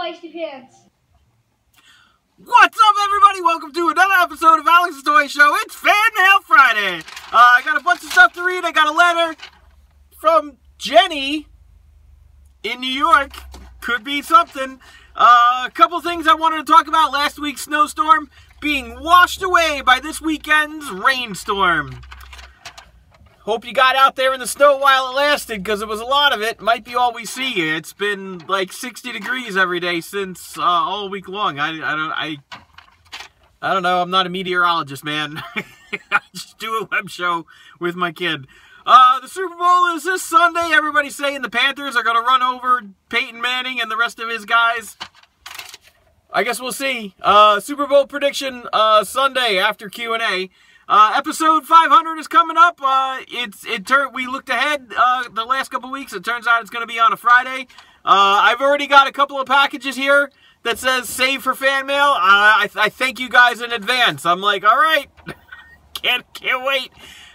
Feisty Pants. What's up, everybody? Welcome to another episode of Alex's Toy Show. It's Fan Mail Friday. I got a bunch of stuff to read. I got a letter from Jenny in New York. Could be something. A couple things I wanted to talk about. Last week's snowstorm being washed away by this weekend's rainstorm. Hope you got out there in the snow while it lasted, because it was a lot of it. Might be all we see. It's been like 60 degrees every day since all week long. I don't know. I'm not a meteorologist, man. I just do a web show with my kid. The Super Bowl is this Sunday. Everybody's saying the Panthers are going to run over Peyton Manning and the rest of his guys. I guess we'll see. Super Bowl prediction Sunday after Q&A. Episode 500 is coming up. We looked ahead the last couple weeks. It turns out it's going to be on a Friday. I've already got a couple of packages here that says save for fan mail. I thank you guys in advance. I'm like, all right, can't wait.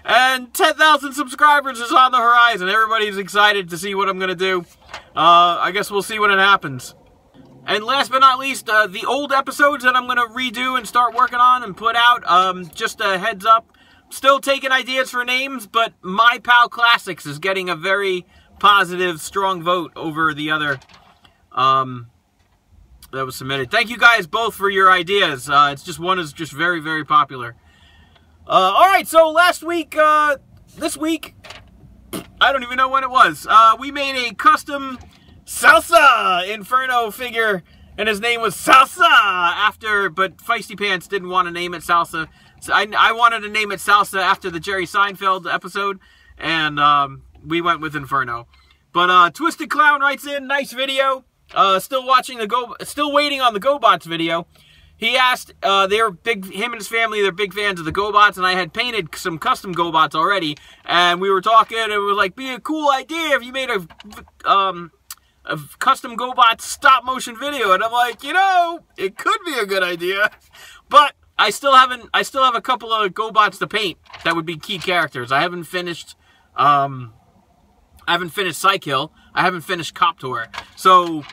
And 10,000 subscribers is on the horizon. Everybody's excited to see what I'm going to do. I guess we'll see when it happens. And last but not least, the old episodes that I'm going to redo and start working on and put out, just a heads up, still taking ideas for names, but My Pal Classics is getting a very positive, strong vote over the other that was submitted. Thank you guys both for your ideas. It's just one is just very, very popular. Alright, so last week, this week, I don't even know when it was, we made a custom Salsa Inferno figure, and his name was Salsa but Feisty Pants didn't want to name it Salsa. So I wanted to name it Salsa after the Jerry Seinfeld episode, and we went with Inferno. But Twisted Clown writes in, nice video. Still waiting on the GoBots video. He asked, they're big, him and his family, they're big fans of the GoBots, and I had painted some custom GoBots already, and we were talking, and it was like, be a cool idea if you made a custom GoBots stop motion video. And I'm like, you know, it could be a good idea, but I still have a couple of GoBots to paint that would be key characters. I haven't finished Psykill. I haven't finished Coptor, so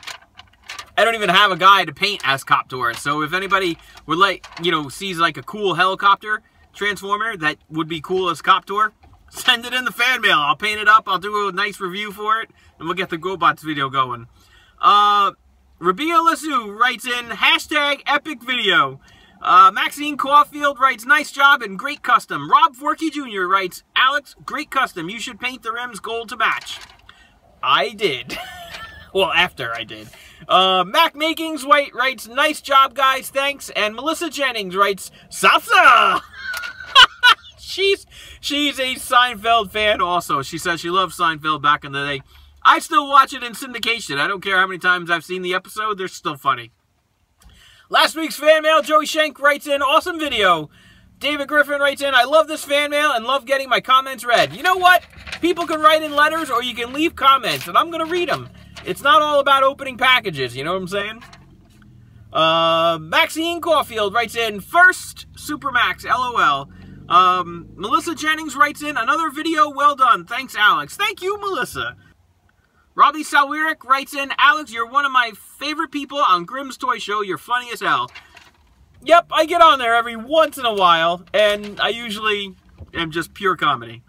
I don't even have a guy to paint as Coptor. So if anybody would like, you know, sees like a cool helicopter transformer that would be cool as Coptor, send it in the fan mail. I'll paint it up. I'll do a nice review for it, and we'll get the GoBots video going. Rabia Lassou writes in, hashtag epic video. Maxine Caulfield writes, nice job and great custom. Rob Forkey Jr. writes, Alex, great custom. You should paint the rims gold to match. I did. Well, after I did. Mac Makings writes, nice job, guys. Thanks. And Melissa Jennings writes, Salsa! She's a Seinfeld fan also. She says she loves Seinfeld back in the day. I still watch it in syndication. I don't care how many times I've seen the episode. They're still funny. Last week's fan mail, Joey Schenk writes in, awesome video. David Griffin writes in, I love this fan mail and love getting my comments read. You know what? People can write in letters or you can leave comments, and I'm going to read them. It's not all about opening packages, you know what I'm saying? Maxine Caulfield writes in, first Supermax, LOL. Melissa Jennings writes in, another video well done. Thanks, Alex. Thank you, Melissa. Robbie Salwirick writes in, Alex, you're one of my favorite people on Grimm's Toy Show. You're funny as hell. Yep, I get on there every once in a while, and I usually am just pure comedy.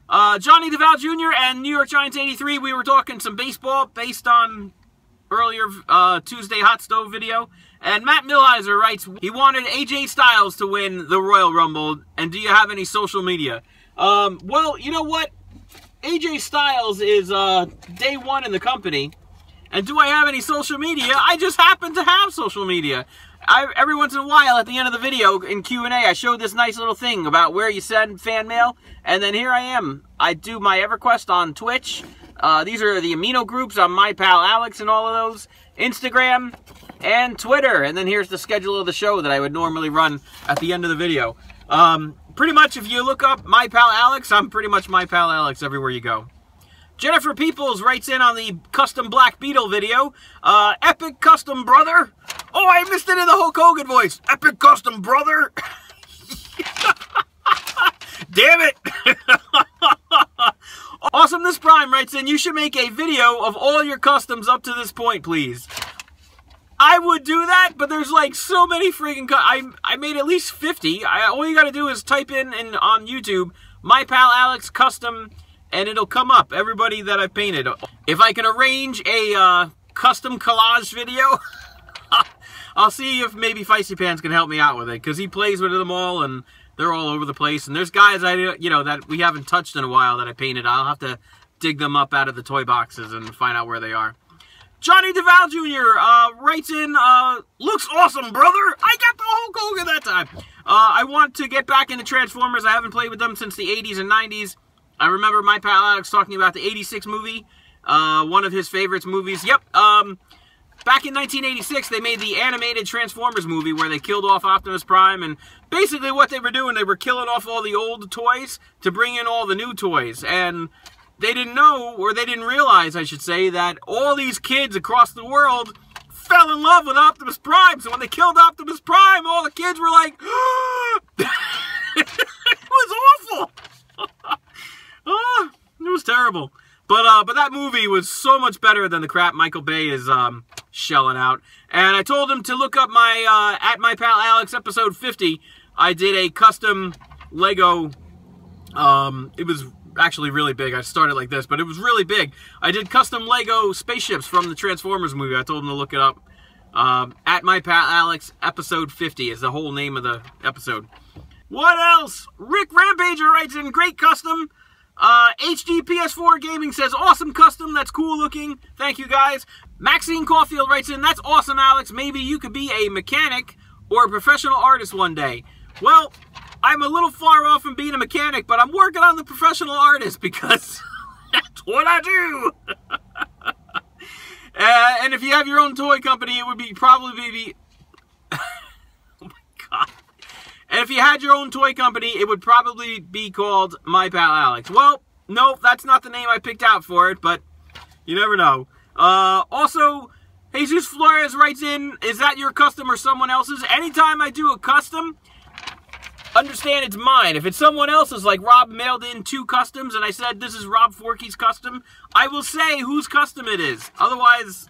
Johnny DeVal Jr. and New York Giants 83, we were talking some baseball based on earlier Tuesday Hot Stove video. And Matt Millheiser writes, he wanted AJ Styles to win the Royal Rumble, and do you have any social media? Well, you know what? AJ Styles is day one in the company, and do I have any social media? I just happen to have social media. Every once in a while, at the end of the video, in Q&A, I showed this nice little thing about where you send fan mail, and then here I am. I do my EverQuest on Twitch. These are the amino groups on My Pal Alex and all of those. Instagram and Twitter. And then here's the schedule of the show that I would normally run at the end of the video. Pretty much, if you look up My Pal Alex, I'm pretty much My Pal Alex everywhere you go. Jennifer Peoples writes in on the custom Black Beetle video. Epic custom brother. Oh, I missed it in the Hulk Hogan voice. Epic custom brother. Damn it. Awesomeness Prime writes in, you should make a video of all your customs up to this point, please. I would do that, but there's like so many freaking... I made at least 50. All you gotta do is type in on YouTube, My Pal Alex Custom, and it'll come up, everybody that I've painted. If I can arrange a custom collage video, I'll see if maybe Feisty Pants can help me out with it, because he plays with them all, and they're all over the place. And there's guys that we haven't touched in a while that I painted. I'll have to dig them up out of the toy boxes and find out where they are. Johnny DeVal Jr. Writes in, looks awesome, brother. I got the Hulk Hogan that time. I want to get back into Transformers. I haven't played with them since the 80s and 90s. I remember my pal Alex talking about the 86 movie, one of his favorites movies. Yep, back in 1986, they made the animated Transformers movie where they killed off Optimus Prime, and basically what they were doing, they were killing off all the old toys to bring in all the new toys, and they didn't know, or they didn't realize, I should say, that all these kids across the world fell in love with Optimus Prime. So when they killed Optimus Prime, all the kids were like, it was awful. Oh, it was terrible. But that movie was so much better than the crap Michael Bay is shelling out. And I told him to look up my at My Pal Alex episode 50. I did a custom Lego. It was actually really big. I started like this, but it was really big. I did custom Lego spaceships from the Transformers movie. I told him to look it up. At My Pal Alex episode 50 is the whole name of the episode. What else? Rick Rampager writes in, great custom. HD PS4 Gaming says, awesome custom. That's cool looking. Thank you, guys. Maxine Caulfield writes in, that's awesome, Alex. Maybe you could be a mechanic or a professional artist one day. Well, I'm a little far off from being a mechanic, but I'm working on the professional artist because that's what I do. And if you have your own toy company, it would probably be oh my God. And if you had your own toy company, it would probably be called My Pal Alex. Well, no, that's not the name I picked out for it, but you never know. Also, Jesus Flores writes in, is that your custom or someone else's? Anytime I do a custom, understand it's mine. If it's someone else's, like Rob mailed in 2 customs and I said this is Rob Forkey's custom, I will say whose custom it is. Otherwise,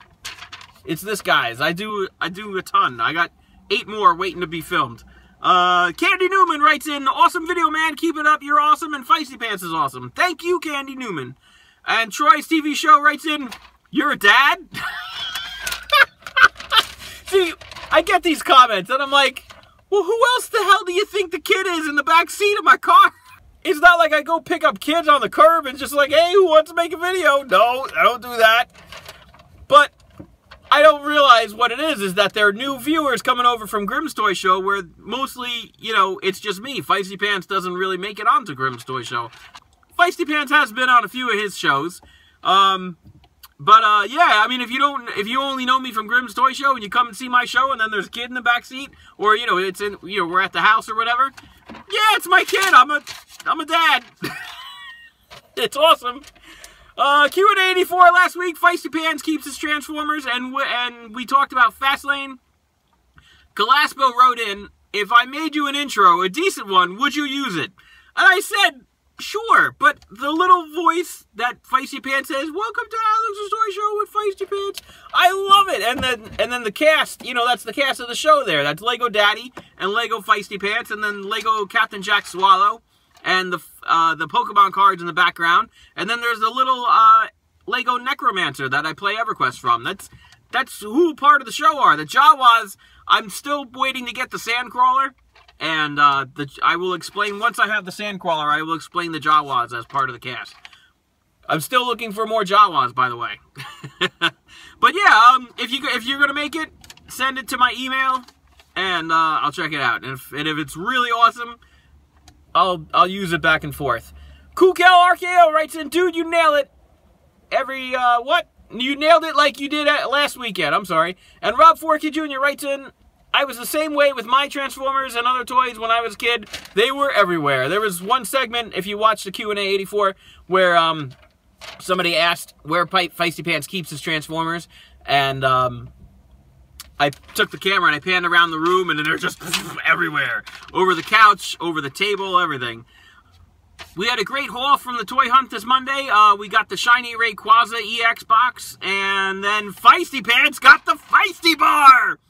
it's this guy's. I do a ton. I got 8 more waiting to be filmed. Candy Newman writes in, awesome video, man. Keep it up. You're awesome. And Feisty Pants is awesome. Thank you, Candy Newman. And Troy's TV show writes in, you're a dad? See, I get these comments and I'm like, well, who else the hell do you think the kid is in the back seat of my car? It's not like I go pick up kids on the curb and just like, hey, who wants to make a video? No, I don't do that. But I don't realize what it is that they're new viewers coming over from Grimm's Toy Show where mostly, you know, it's just me. Feisty Pants doesn't really make it onto Grimm's Toy Show. Feisty Pants has been on a few of his shows. Yeah, I mean, if you only know me from Grimm's Toy Show and you come and see my show and then there's a kid in the back seat, or you know, we're at the house or whatever. Yeah, it's my kid. I'm a dad. It's awesome. Q&A 84 last week. Feisty Pants keeps his Transformers, and we talked about Fastlane. Galaspo wrote in, if I made you an intro, a decent one, would you use it? And I said, sure, but the little voice that Feisty Pants says, welcome to Alex's Toy Show with Feisty Pants, I love it. And then the cast, you know, that's the cast of the show there. That's Lego Daddy and Lego Feisty Pants, and then Lego Captain Jack Swallow, and the Pokemon cards in the background. And then there's the little Lego Necromancer that I play EverQuest from. That's who part of the show are. The Jawas, I'm still waiting to get the Sandcrawler. And I will explain, once I have the Sandcrawler, I will explain the Jawas as part of the cast. I'm still looking for more Jawas, by the way. But yeah, if you're going to make it, send it to my email, and I'll check it out. And if it's really awesome, I'll use it back and forth. Kukel RKO writes in, dude, you nail it. What? You nailed it like you did last weekend. I'm sorry. And Rob Forkey Jr. writes in, I was the same way with my Transformers and other toys when I was a kid. They were everywhere. There was one segment, if you watch the Q&A 84, where somebody asked where Feisty Pants keeps his Transformers, and I took the camera and I panned around the room, and they're just everywhere. Over the couch, over the table, everything. We had a great haul from the toy hunt this Monday. We got the Shiny Rayquaza EX box, and then Feisty Pants got the Feisty Bar!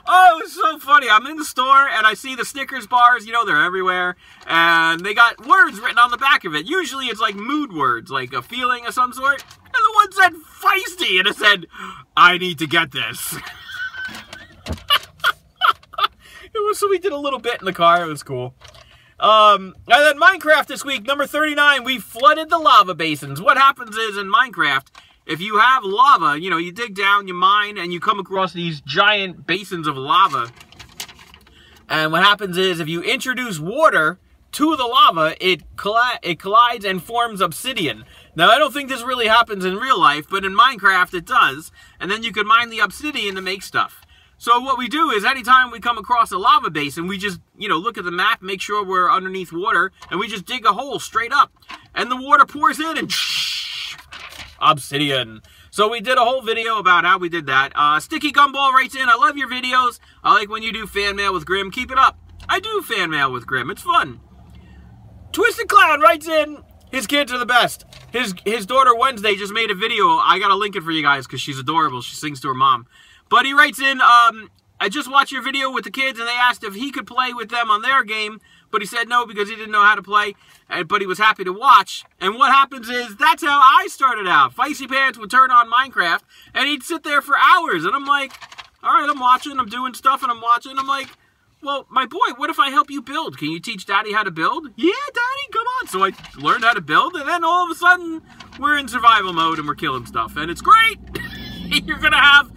Oh, it was so funny. I'm in the store, and I see the Snickers bars. You know, they're everywhere. And they got words written on the back of it. Usually it's like mood words, like a feeling of some sort. And the one said feisty, and it said, I need to get this. So we did a little bit in the car. It was cool. And then Minecraft this week, number 39, we flooded the lava basins. What happens is, in Minecraft, if you have lava, you know, you dig down, you mine, and you come across these giant basins of lava. And what happens is, if you introduce water to the lava, it collides and forms obsidian. Now, I don't think this really happens in real life, but in Minecraft it does. And then you can mine the obsidian to make stuff. So what we do is, anytime we come across a lava basin, we just, you know, look at the map, make sure we're underneath water, and we just dig a hole straight up. And the water pours in, and obsidian. So we did a whole video about how we did that. Sticky Gumball writes in, I love your videos. I like when you do fan mail with Grim. Keep it up. I do fan mail with Grim. It's fun. Twisted Clown writes in, his kids are the best. His daughter Wednesday just made a video. I gotta link it for you guys because she's adorable. She sings to her mom. But he writes in, I just watched your video with the kids, and they asked if he could play with them on their game, but he said no because he didn't know how to play, but he was happy to watch. And what happens is, that's how I started out. Feisty Pants would turn on Minecraft, and he'd sit there for hours, and I'm like, all right, I'm watching, I'm doing stuff, and I'm watching. I'm like, well, my boy, what if I help you build? Can you teach Daddy how to build? Yeah, Daddy, come on. So I learned how to build, and then all of a sudden, we're in survival mode, and we're killing stuff, and it's great. You're gonna have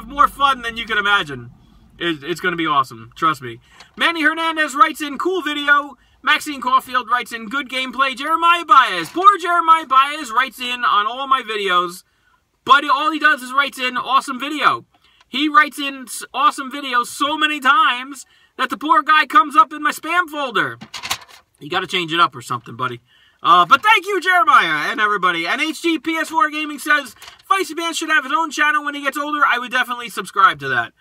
more fun than you can imagine. It's gonna be awesome. Trust me. Manny Hernandez writes in, cool video. Maxine Caulfield writes in, good gameplay. Jeremiah Baez. Poor Jeremiah Baez writes in on all my videos, but all he does is writes in awesome video. He writes in awesome videos so many times that the poor guy comes up in my spam folder. You gotta change it up or something, buddy. But thank you, Jeremiah, and everybody. And HD PS4 Gaming says, Feisty Pants should have his own channel when he gets older. I would definitely subscribe to that.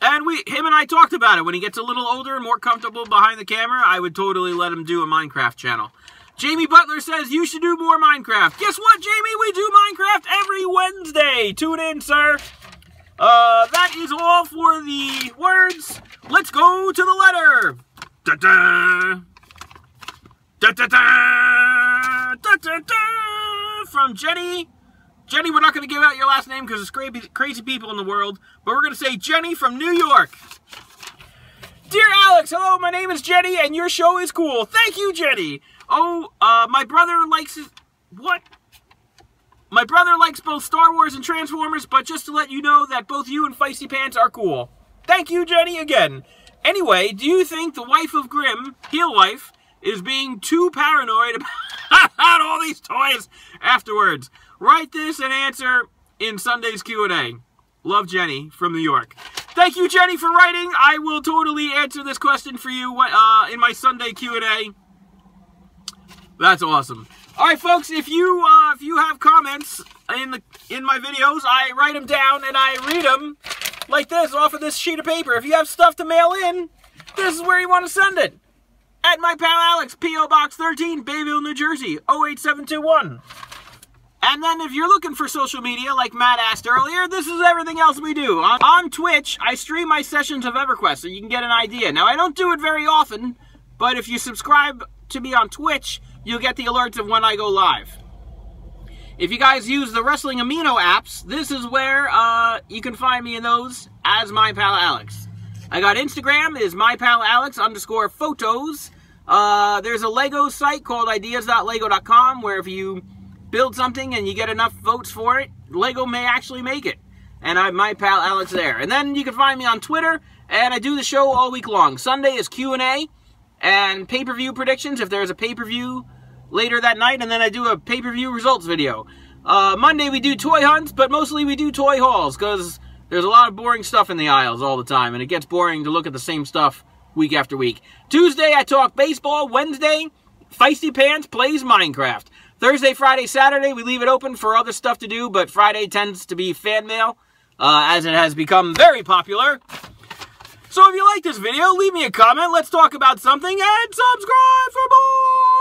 And him and I talked about it. When he gets a little older and more comfortable behind the camera, I would totally let him do a Minecraft channel. Jamie Butler says, you should do more Minecraft. Guess what, Jamie? We do Minecraft every Wednesday. Tune in, sir. That is all for the words. Let's go to the letter. Da-da. Da-da-da. Da-da-da. From Jenny. Jenny, we're not going to give out your last name because there's crazy people in the world, but we're going to say Jenny from New York. Dear Alex, hello, my name is Jenny, and your show is cool. Thank you, Jenny. Oh, my brother likes... What? My brother likes both Star Wars and Transformers, but just to let you know that both you and Feisty Pants are cool. Thank you, Jenny, again. Anyway, do you think the wife of Grimm, heel wife, is being too paranoid about all these toys afterwards? Write this and answer in Sunday's Q&A. Love, Jenny from New York. Thank you, Jenny, for writing. I will totally answer this question for you in my Sunday Q&A. That's awesome. All right, folks. If you have comments in my videos, I write them down and I read them like this off of this sheet of paper. If you have stuff to mail in, this is where you want to send it. At my pal Alex, P.O. Box 13, Bayville, New Jersey, 08721. And then if you're looking for social media, like Matt asked earlier, this is everything else we do. On Twitch, I stream my sessions of EverQuest, so you can get an idea. Now, I don't do it very often, but if you subscribe to me on Twitch, you'll get the alerts of when I go live. If you guys use the Wrestling Amino apps, this is where you can find me in those as My Pal Alex. I got Instagram, is mypalalex_photos. There's a Lego site called ideas.lego.com, where if you build something and you get enough votes for it, Lego may actually make it. And I'm My Pal Alex there. And then you can find me on Twitter, and I do the show all week long. Sunday is Q&A and pay-per-view predictions, if there's a pay-per-view later that night, and then I do a pay-per-view results video. Monday we do toy hunts, but mostly we do toy hauls, because there's a lot of boring stuff in the aisles all the time, and it gets boring to look at the same stuff week after week. Tuesday I talk baseball. Wednesday, Feisty Pants plays Minecraft. Thursday, Friday, Saturday, we leave it open for other stuff to do, but Friday tends to be fan mail, as it has become very popular. So if you like this video, leave me a comment, let's talk about something, and subscribe for more!